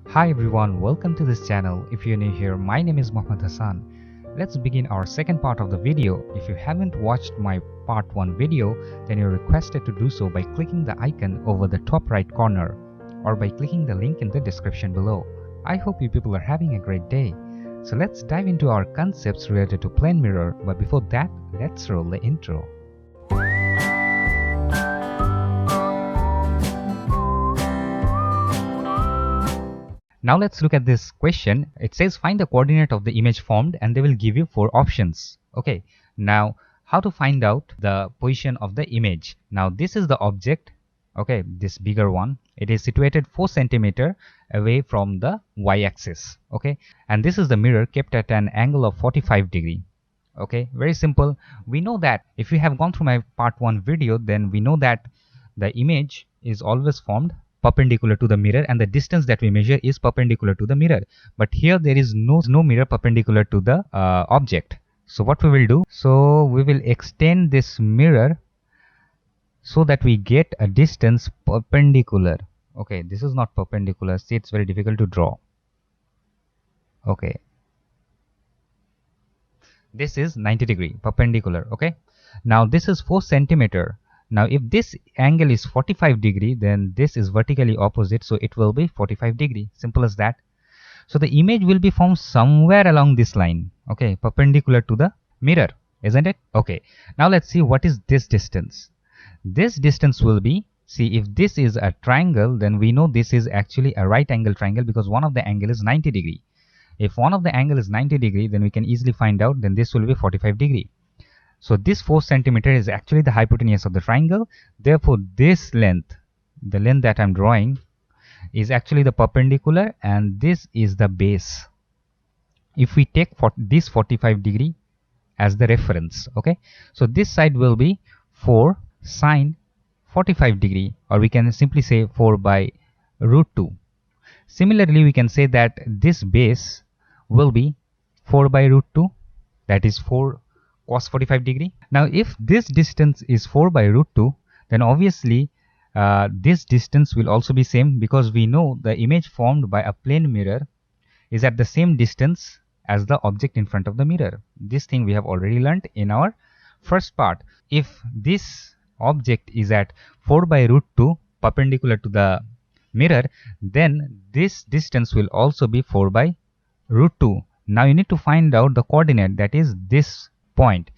Hi everyone, welcome to this channel. If you're new here, my name is Mohammed Hasan. Let's begin our second part of the video. If you haven't watched my part 1 video, then you're requested to do so by clicking the icon over the top right corner or by clicking the link in the description below. I hope you people are having a great day. So let's dive into our concepts related to plane mirror, but before that, let's roll the intro. Now let's look at this question. It says find the coordinate of the image formed and they will give you 4 options. Okay, now how to find out the position of the image. Now this is the object, okay, this bigger one. It is situated 4 centimeter away from the y-axis, okay, and this is the mirror kept at an angle of 45 degree. Okay, very simple. We know that if you have gone through my part 1 video, then we know that the image is always formed perpendicular to the mirror and the distance that we measure is perpendicular to the mirror, but here there is no mirror perpendicular to the object. So what we will do, so we will extend this mirror so that we get a distance perpendicular. Okay, this is not perpendicular. See, it's very difficult to draw. Okay, this is 90 degree perpendicular. Okay, now this is 4 centimeter. Now if this angle is 45 degree, then this is vertically opposite, so it will be 45 degree. Simple as that. So the image will be formed somewhere along this line, okay, perpendicular to the mirror, isn't it? Okay, now let's see what is this distance. This distance will be, see, if this is a triangle, then we know this is actually a right angle triangle because one of the angle is 90 degree. If one of the angle is 90 degree, then we can easily find out, then this will be 45 degree. So this 4 centimeter is actually the hypotenuse of the triangle. Therefore, this length, the length that I'm drawing, is actually the perpendicular and this is the base. If we take this 45 degree as the reference, okay, so this side will be 4 sine 45 degree, or we can simply say 4 by root 2. Similarly, we can say that this base will be 4 by root 2, that is 4 cos 45 degree. Now if this distance is 4 by root 2, then obviously this distance will also be same, because we know the image formed by a plane mirror is at the same distance as the object in front of the mirror. This thing we have already learned in our first part. If this object is at 4 by root 2 perpendicular to the mirror, then this distance will also be 4 by root 2. Now you need to find out the coordinate, that is this point.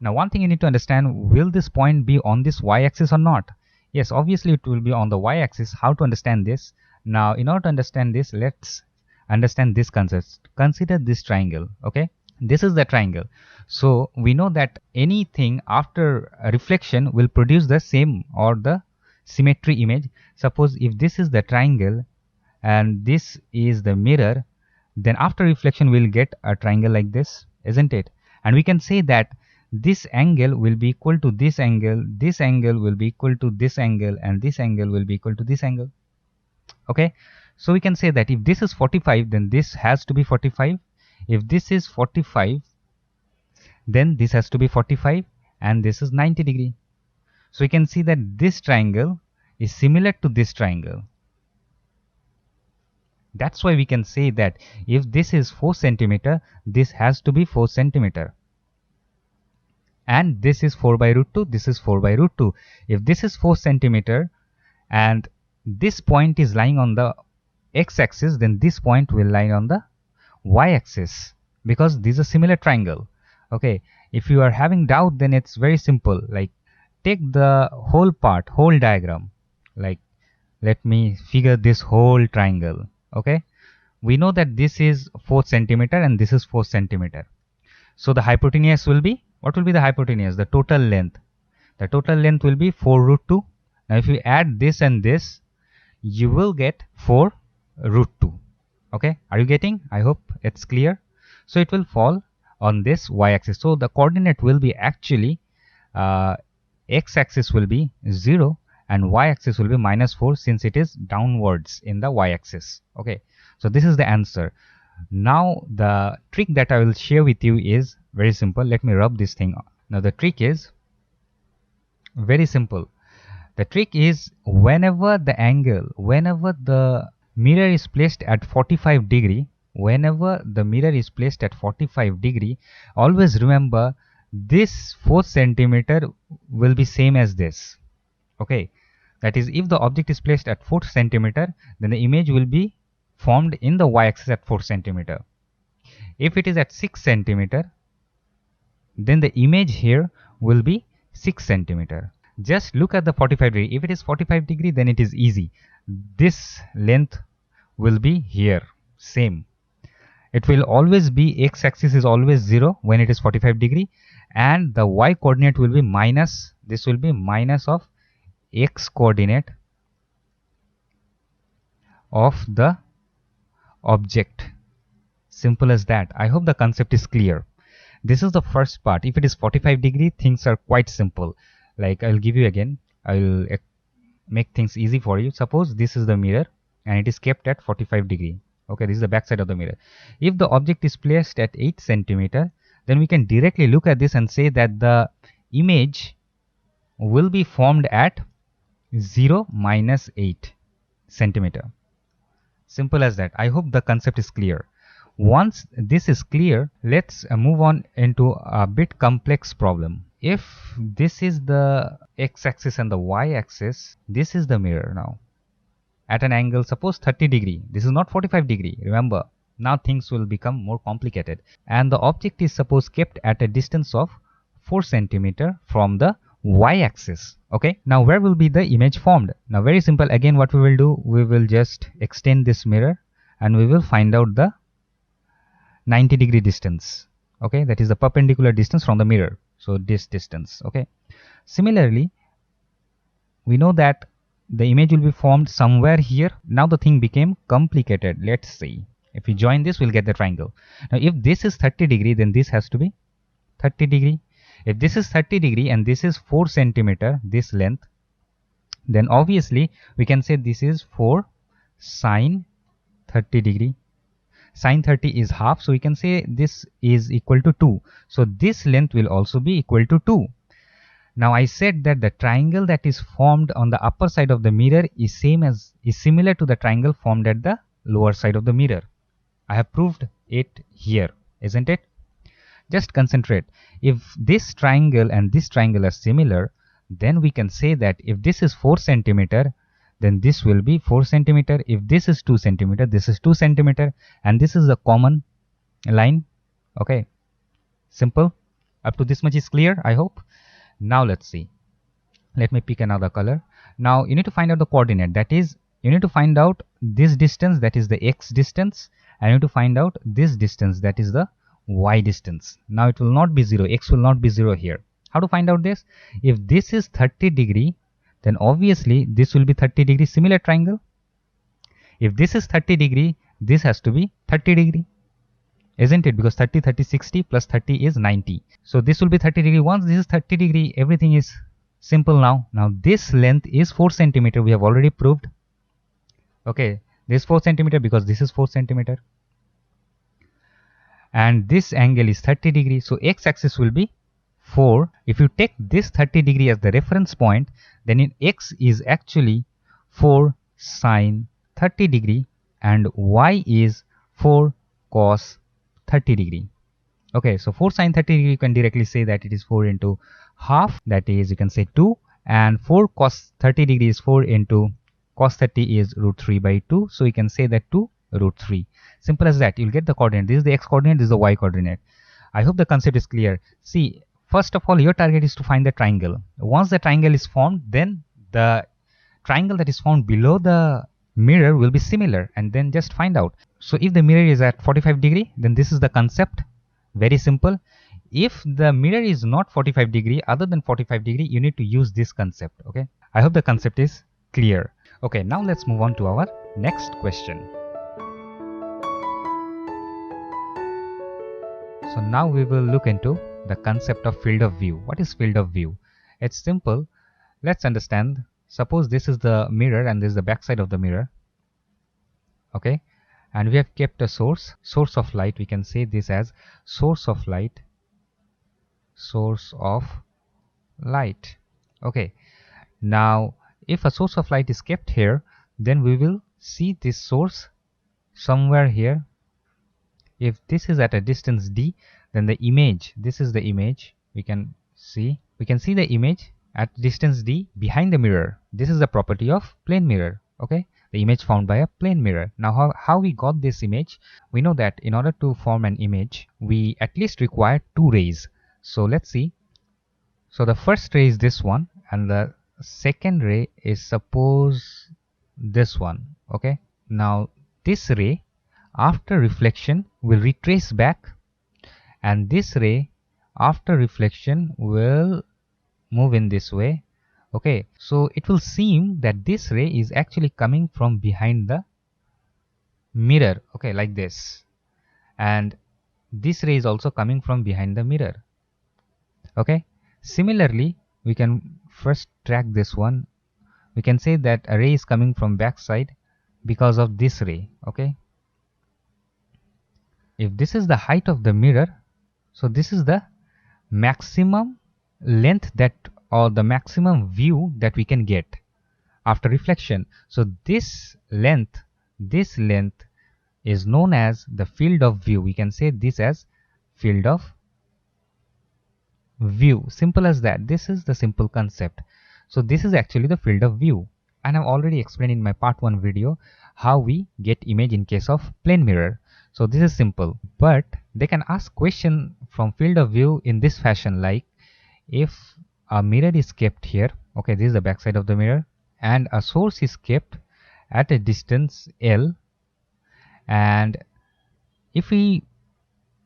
Now one thing you need to understand, will this point be on this y-axis or not? Yes, obviously it will be on the y-axis. How to understand this? Now in order to understand this, let's understand this concept. Consider this triangle, okay? This is the triangle. So we know that anything after a reflection will produce the same or the symmetry image. Suppose if this is the triangle and this is the mirror, then after reflection we'll get a triangle like this, isn't it? And we can say that this angle will be equal to this angle will be equal to this angle, and this angle will be equal to this angle. Okay, so we can say that if this is 45, then this has to be 45. If this is 45, then this has to be 45, and this is 90 degree. So we can see that this triangle is similar to this triangle. That's why we can say that if this is 4 centimeter, this has to be 4 centimeter. And this is 4 by root 2, this is 4 by root 2. If this is 4 centimeter and this point is lying on the x-axis, then this point will lie on the y-axis, because this is a similar triangle. Okay, if you are having doubt, then it's very simple. Like, take the whole part, whole diagram. Like, let me figure this whole triangle. Okay, we know that this is 4 centimeter and this is 4 centimeter. So the hypotenuse will be, what will be the hypotenuse? The total length. The total length will be 4 root 2. Now if you add this and this, you will get 4 root 2. Okay, are you getting? I hope it's clear. So it will fall on this y-axis. So the coordinate will be actually x-axis will be 0 and y-axis will be -4, since it is downwards in the y-axis. Okay, so this is the answer. Now the trick that I will share with you is very simple. Let me rub this thing on. Now the trick is very simple. The trick is whenever the mirror is placed at 45 degree, whenever the mirror is placed at 45 degree, always remember this 4 centimeter will be same as this. Okay, that is, if the object is placed at 4 centimeter, then the image will be formed in the y-axis at 4 centimeter. If it is at 6 centimeter, then the image here will be 6 centimeter. Just look at the 45 degree. If it is 45 degree, then it is easy. This length will be here, same. It will always be, x-axis is always 0 when it is 45 degree, and the y coordinate will be minus, this will be minus of x coordinate of the object. Simple as that. I hope the concept is clear. This is the first part. If it is 45 degree, things are quite simple. Like, I'll give you again, I'll make things easy for you. Suppose this is the mirror and it is kept at 45 degree. Okay, this is the back side of the mirror. If the object is placed at 8 centimeter, then we can directly look at this and say that the image will be formed at 0 minus 8 centimeter. Simple as that. I hope the concept is clear. Once this is clear, let's move on into a bit complex problem. If this is the x-axis and the y-axis, this is the mirror now at an angle, suppose 30 degree. This is not 45 degree. Remember, now things will become more complicated. And the object is suppose kept at a distance of 4 centimeter from the y-axis. Okay, now where will be the image formed? Now very simple. Again, what we will do, we will just extend this mirror and we will find out the 90 degree distance. Okay, that is the perpendicular distance from the mirror. So this distance. Okay, similarly, we know that the image will be formed somewhere here. Now the thing became complicated. Let's see. If we join this, we'll get the triangle. Now if this is 30 degree, then this has to be 30 degree. If this is 30 degree and this is 4 centimeter, this length, then obviously we can say this is 4 sine 30 degree. Sine 30 is half, so we can say this is equal to 2. So this length will also be equal to 2. Now I said that the triangle that is formed on the upper side of the mirror is similar to the triangle formed at the lower side of the mirror. I have proved it here, isn't it? Just concentrate. If this triangle and this triangle are similar, then we can say that if this is 4 centimeter, then this will be 4 centimeter. If this is 2 centimeter, this is 2 centimeter, and this is a common line. Okay, simple. Up to this much is clear, I hope. Now let's see. Let me pick another color. Now you need to find out the coordinate. That is, you need to find out this distance, that is the x distance, and you need to find out this distance, that is the y distance. Now it will not be 0, x will not be 0 here. How to find out this? If this is 30 degree, then obviously this will be 30 degree, similar triangle. If this is 30 degree, this has to be 30 degree, isn't it? Because 30, 30, 60 plus 30 is 90. So this will be 30 degree. Once this is 30 degree, everything is simple now. Now this length is 4 centimeter. We have already proved. Okay, this is 4 centimeter because this is 4 centimeter. And this angle is 30 degree. So x-axis will be 4. If you take this 30 degree as the reference point, then in x is actually 4 sine 30 degree and y is 4 cos 30 degree. Okay, so 4 sine 30 degree, you can directly say that it is 4 into half, that is, you can say 2, and 4 cos 30 degree is 4 into cos 30 is root 3 by 2, so you can say that 2 root 3. Simple as that. You'll get the coordinate. This is the x coordinate, this is the y coordinate. I hope the concept is clear. See, first of all, your target is to find the triangle. Once the triangle is formed, then the triangle that is formed below the mirror will be similar, and then just find out. So if the mirror is at 45 degree, then this is the concept. Very simple. If the mirror is not 45 degree, other than 45 degree, you need to use this concept. Okay, I hope the concept is clear. Okay, now let's move on to our next question. So now we will look into the concept of field of view. What is field of view? It's simple. Let's understand. Suppose this is the mirror and this is the back side of the mirror. Okay, and we have kept a source of light. We can say this as source of light. Okay, now if a source of light is kept here, then we will see this source somewhere here. If this is at a distance d, then the image, this is the image, we can see the image at distance d behind the mirror. This is the property of plane mirror. Okay, the image found by a plane mirror. Now how we got this image? We know that in order to form an image, we at least require two rays. So let's see. So the first ray is this one, and the second ray is, suppose, this one. Okay, now this ray after reflection will retrace back, and this ray after reflection will move in this way. Okay, so it will seem that this ray is actually coming from behind the mirror. Okay, like this, and this ray is also coming from behind the mirror. Okay, similarly we can first track this one. We can say that a ray is coming from backside because of this ray. Okay, if this is the height of the mirror, so this is the maximum length that, or the maximum view that we can get after reflection. So this length is known as the field of view. We can say this as field of view. Simple as that. This is the simple concept. So this is actually the field of view, and I've already explained in my part 1 video how we get image in case of plane mirror. So this is simple, but they can ask question from field of view in this fashion, like if a mirror is kept here, okay, this is the back side of the mirror, and a source is kept at a distance L, and if we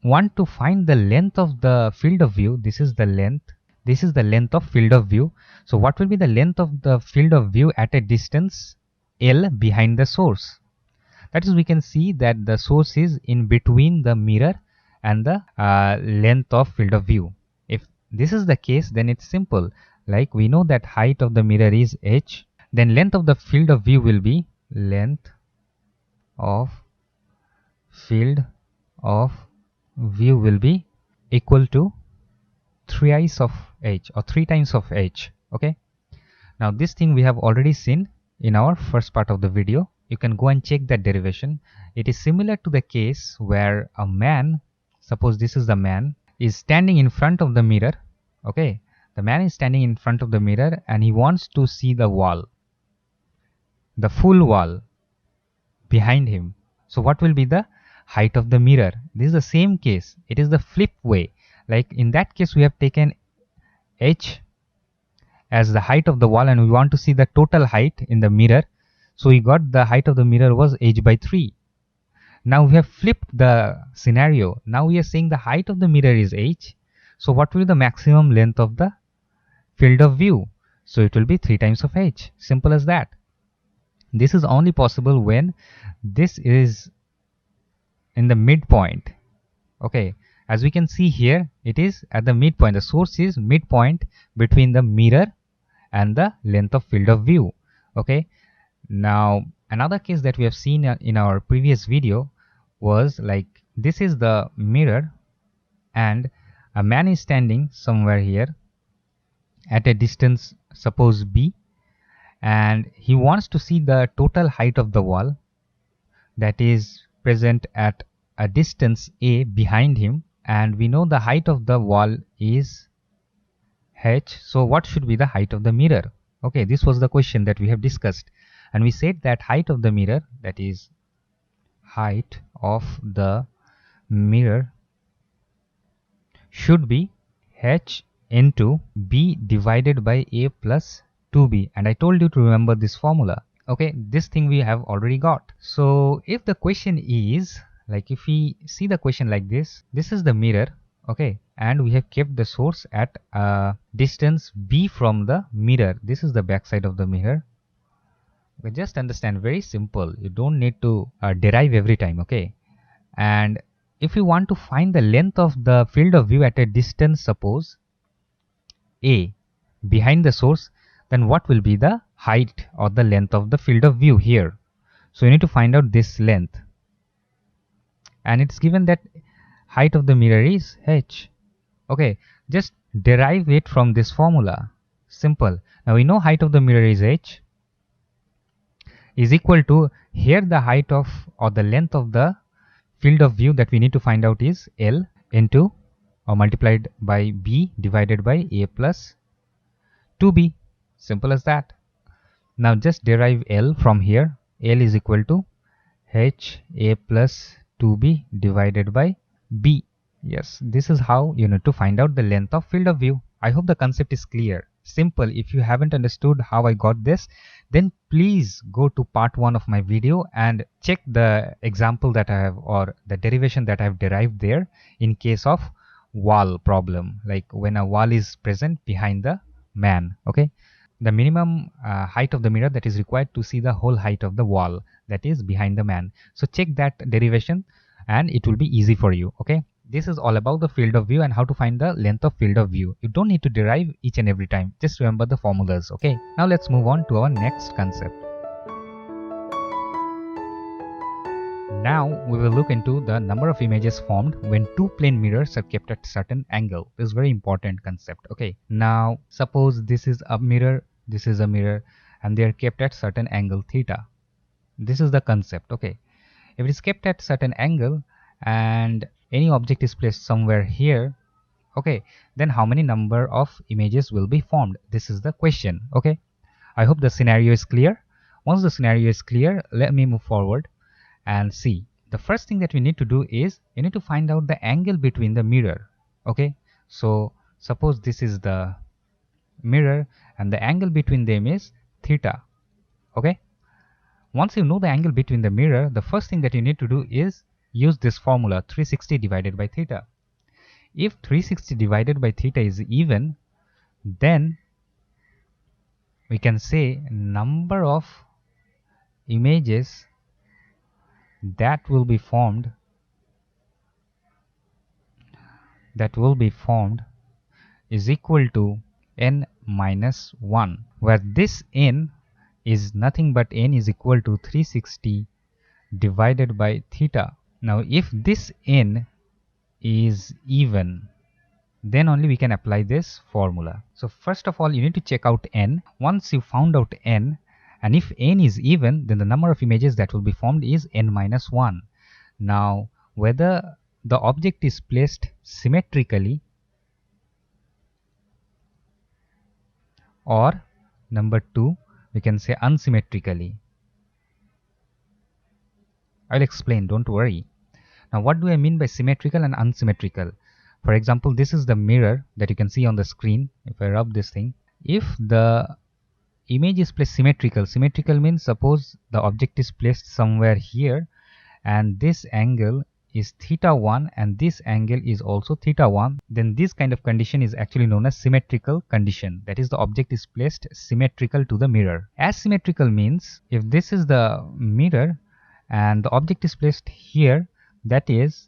want to find the length of the field of view, this is the length of field of view. So what will be the length of the field of view at a distance L behind the source? That is, we can see that the source is in between the mirror and the length of field of view. If this is the case, then it's simple. Like we know that height of the mirror is h, then length of the field of view will be length of field of view will be equal to 3 of h, or 3 times of h. Okay, now this thing we have already seen in our first part of the video. You can go and check that derivation. It is similar to the case where a man, suppose this is the man, is standing in front of the mirror. Okay, the man is standing in front of the mirror and he wants to see the wall, the full wall behind him. So what will be the height of the mirror? This is the same case. It is the flip way. Like in that case we have taken h as the height of the wall and we want to see the total height in the mirror. So we got the height of the mirror was h by 3. Now we have flipped the scenario. Now we are saying the height of the mirror is h. So what will be the maximum length of the field of view? So it will be 3 times of h. Simple as that. This is only possible when this is in the midpoint. Okay, as we can see here, it is at the midpoint. The source is midpoint between the mirror and the length of field of view. Okay, now another case that we have seen in our previous video was like this is the mirror and a man is standing somewhere here at a distance, suppose b, and he wants to see the total height of the wall that is present at a distance a behind him, and we know the height of the wall is h. So what should be the height of the mirror? Okay, this was the question that we have discussed, and we said that height of the mirror, that is height of the mirror, should be h into b divided by a plus 2b, and I told you to remember this formula. Okay, this thing we have already got. So if the question is like, if we see the question like this is the mirror, okay, and we have kept the source at a distance b from the mirror. This is the back side of the mirror. Okay, just understand, very simple. You don't need to derive every time. Okay, and if you want to find the length of the field of view at a distance, suppose a behind the source, then what will be the height or the length of the field of view here? So you need to find out this length, and it's given that height of the mirror is h. Okay, just derive it from this formula. Simple. Now we know height of the mirror is h. is equal to, here the height of or the length of the field of view that we need to find out is L into or multiplied by B divided by A plus 2B. Simple as that. Now just derive L from here. L is equal to H A plus 2B divided by B. Yes, this is how you need to find out the length of field of view. I hope the concept is clear. Simple. If you haven't understood how I got this, then please go to part 1 of my video and check the example that I have or the derivation that I have derived there in case of wall problem, like when a wall is present behind the man. Okay, the minimum height of the mirror that is required to see the whole height of the wall that is behind the man. So check that derivation and it will be easy for you. Okay, this is all about the field of view and how to find the length of field of view. You don't need to derive each and every time, just remember the formulas. Okay, now let's move on to our next concept. Now we will look into the number of images formed when two plane mirrors are kept at certain angle. This is very important concept. Okay, now suppose this is a mirror, this is a mirror, and they are kept at certain angle theta. This is the concept. Okay, if it is kept at certain angle and any object is placed somewhere here, okay, then how many number of images will be formed? This is the question. Okay, I hope the scenario is clear. Once the scenario is clear, let me move forward and see. The first thing that we need to do is you need to find out the angle between the mirror. Okay, so suppose this is the mirror and the angle between them is theta. Okay, once you know the angle between the mirror, the first thing that you need to do is use this formula 360 divided by theta. If 360 divided by theta is even, then we can say number of images that will be formed is equal to n minus 1, where this n is nothing but n is equal to 360 divided by theta. Now if this n is even, then only we can apply this formula. So first of all you need to check out n. Once you found out n, and if n is even, then the number of images that will be formed is n minus 1. Now whether the object is placed symmetrically or number 2 we can say unsymmetrically. I'll explain, don't worry. Now what do I mean by symmetrical and unsymmetrical? For example, this is the mirror that you can see on the screen. If I rub this thing, if the image is placed symmetrical means suppose the object is placed somewhere here and this angle is theta 1 and this angle is also theta 1, then this kind of condition is actually known as symmetrical condition. That is, the object is placed symmetrical to the mirror. Asymmetrical means if this is the mirror and the object is placed here, that is,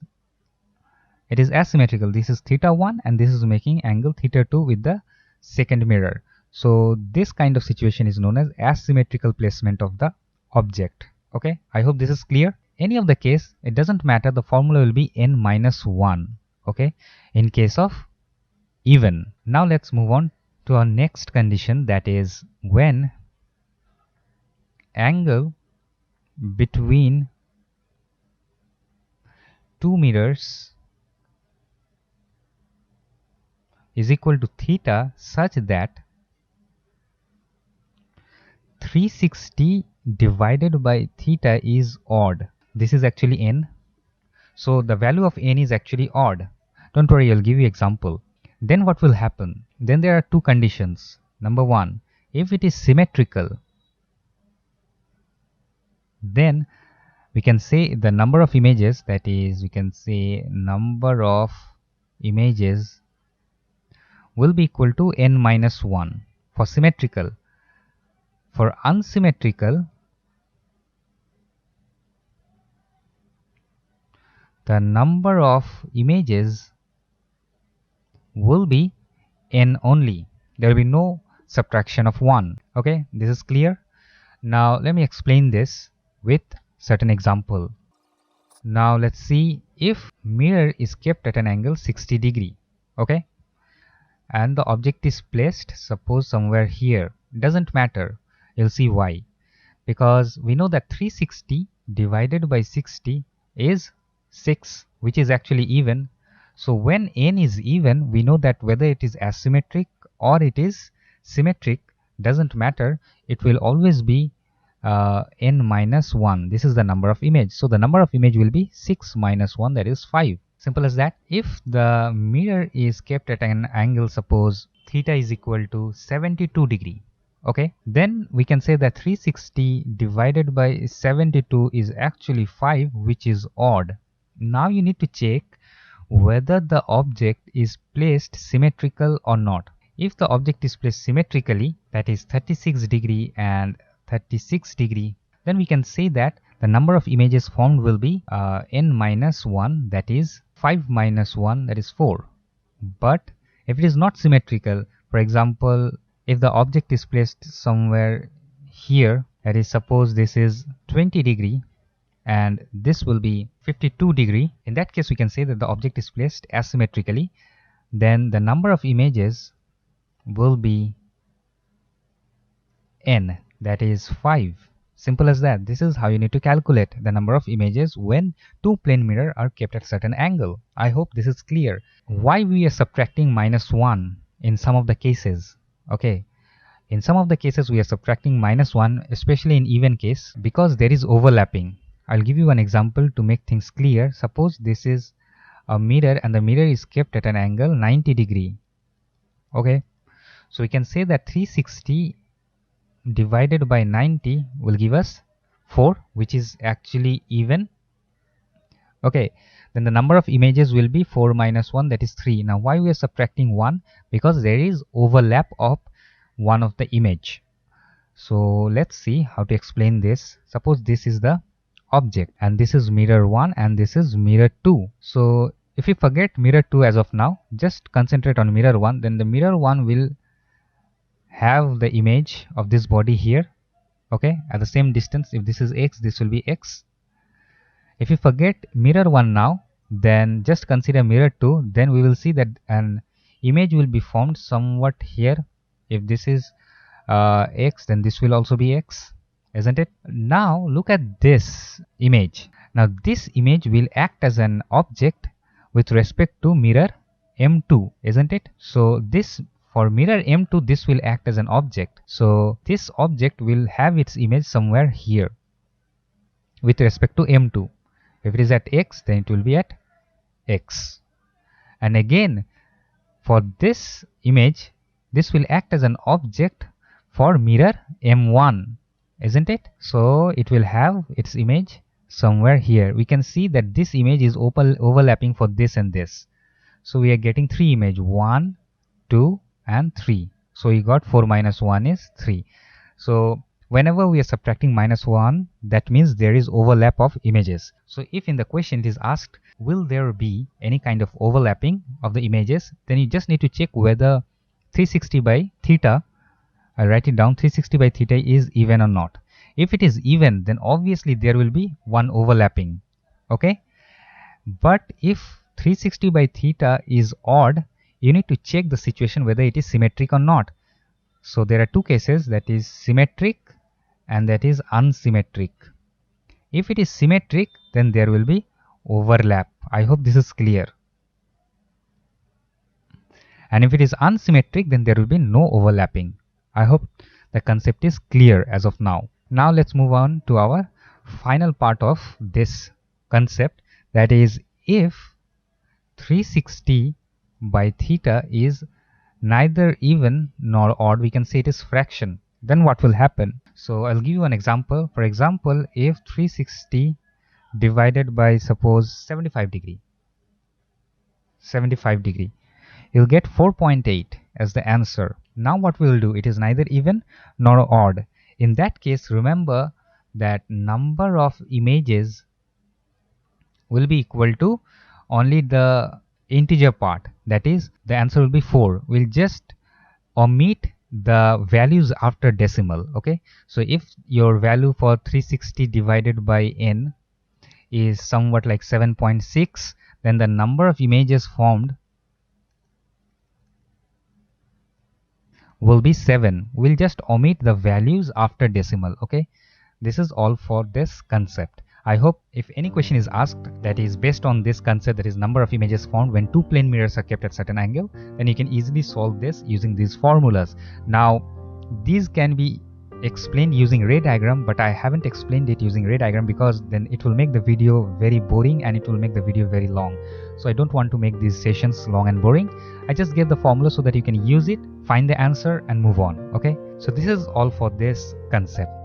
it is asymmetrical. This is theta 1 and this is making angle theta 2 with the second mirror. So this kind of situation is known as asymmetrical placement of the object. Okay, I hope this is clear. Any of the case, it doesn't matter, the formula will be n minus 1. Okay, in case of even. Now let's move on to our next condition, that is when angle between two mirrors is equal to theta such that 360 divided by theta is odd. This is actually n, so the value of n is actually odd. Don't worry, I'll give you example. Then what will happen? Then there are two conditions. Number 1, if it is symmetrical, then we can say the number of images, that is, we can say number of images will be equal to n minus 1 for symmetrical. For unsymmetrical, the number of images will be n only. There will be no subtraction of 1. Okay, this is clear. Now let me explain this with certain example. Now let's see, if mirror is kept at an angle 60 degree, okay, and the object is placed suppose somewhere here, doesn't matter, you'll see why. because we know that 360 divided by 60 is 6, which is actually even. So when n is even, we know that whether it is asymmetric or it is symmetric doesn't matter. It will always be n minus 1. This is the number of image. So the number of image will be 6 minus 1, that is 5. Simple as that. If the mirror is kept at an angle, suppose theta is equal to 72 degree, okay, then we can say that 360 divided by 72 is actually 5, which is odd. Now you need to check whether the object is placed symmetrical or not. If the object is placed symmetrically, that is 36 degree and 36 degree, then we can say that the number of images formed will be n minus 1, that is 5 minus 1, that is 4. But if it is not symmetrical, for example, if the object is placed somewhere here, that is, suppose this is 20 degree and this will be 52 degree, in that case we can say that the object is placed asymmetrically, then the number of images will be n, that is 5. Simple as that. This is how you need to calculate the number of images when two plane mirror are kept at a certain angle. I hope this is clear. Why we are subtracting minus 1 in some of the cases? Okay, in some of the cases we are subtracting minus 1, especially in even case, because there is overlapping. I'll give you an example to make things clear. Suppose this is a mirror and the mirror is kept at an angle 90 degree. Okay, so we can say that 360 divided by 90 will give us 4, which is actually even. Okay, then the number of images will be 4 minus 1, that is 3. Now why we are subtracting 1? Because there is overlap of one of the image. So let's see how to explain this. Suppose this is the object and this is mirror 1 and this is mirror 2. So if you forget mirror 2 as of now, just concentrate on mirror 1, then the mirror 1 will have the image of this body here, okay, at the same distance. If this is x, this will be x. If you forget mirror 1 now, then just consider mirror 2, then we will see that an image will be formed somewhat here. If this is x, then this will also be x, isn't it? Now look at this image. Now this image will act as an object with respect to mirror M2, isn't it? So this, for mirror M2, this will act as an object. So this object will have its image somewhere here with respect to M2. If it is at x, then it will be at x. And again, for this image, this will act as an object for mirror M1, isn't it? So it will have its image somewhere here. We can see that this image is overlapping for this and this. So we are getting 3 images, 1, 2 and 3. So we got 4 minus 1 is 3. So whenever we are subtracting minus 1, that means there is overlap of images. So if in the question it is asked, will there be any kind of overlapping of the images, then you just need to check whether 360 by theta, I write it down, 360 by theta is even or not. If it is even, then obviously there will be one overlapping, okay? But if 360 by theta is odd, you need to check the situation whether it is symmetric or not. So there are two cases, that is symmetric and that is unsymmetric. If it is symmetric, then there will be overlap. I hope this is clear. And if it is unsymmetric, then there will be no overlapping. I hope the concept is clear as of now. Now let's move on to our final part of this concept, that is, if 360 by theta is neither even nor odd, we can say it is fraction, then what will happen? So I'll give you an example. For example, if 360 divided by, suppose, 75 degree, you'll get 4.8 as the answer. Now what we will do, it is neither even nor odd. In that case, remember that number of images will be equal to only the integer part, that is, the answer will be 4. We'll just omit the values after decimal, okay? So if your value for 360 divided by n is somewhat like 7.6, then the number of images formed will be 7. We'll just omit the values after decimal, okay? This is all for this concept. I hope if any question is asked that is based on this concept, that is number of images found when two plane mirrors are kept at certain angle, then you can easily solve this using these formulas. Now these can be explained using ray diagram, but I haven't explained it using ray diagram because then it will make the video very boring and it will make the video very long. So I don't want to make these sessions long and boring. I just gave the formula so that you can use it, find the answer and move on. Okay, so this is all for this concept.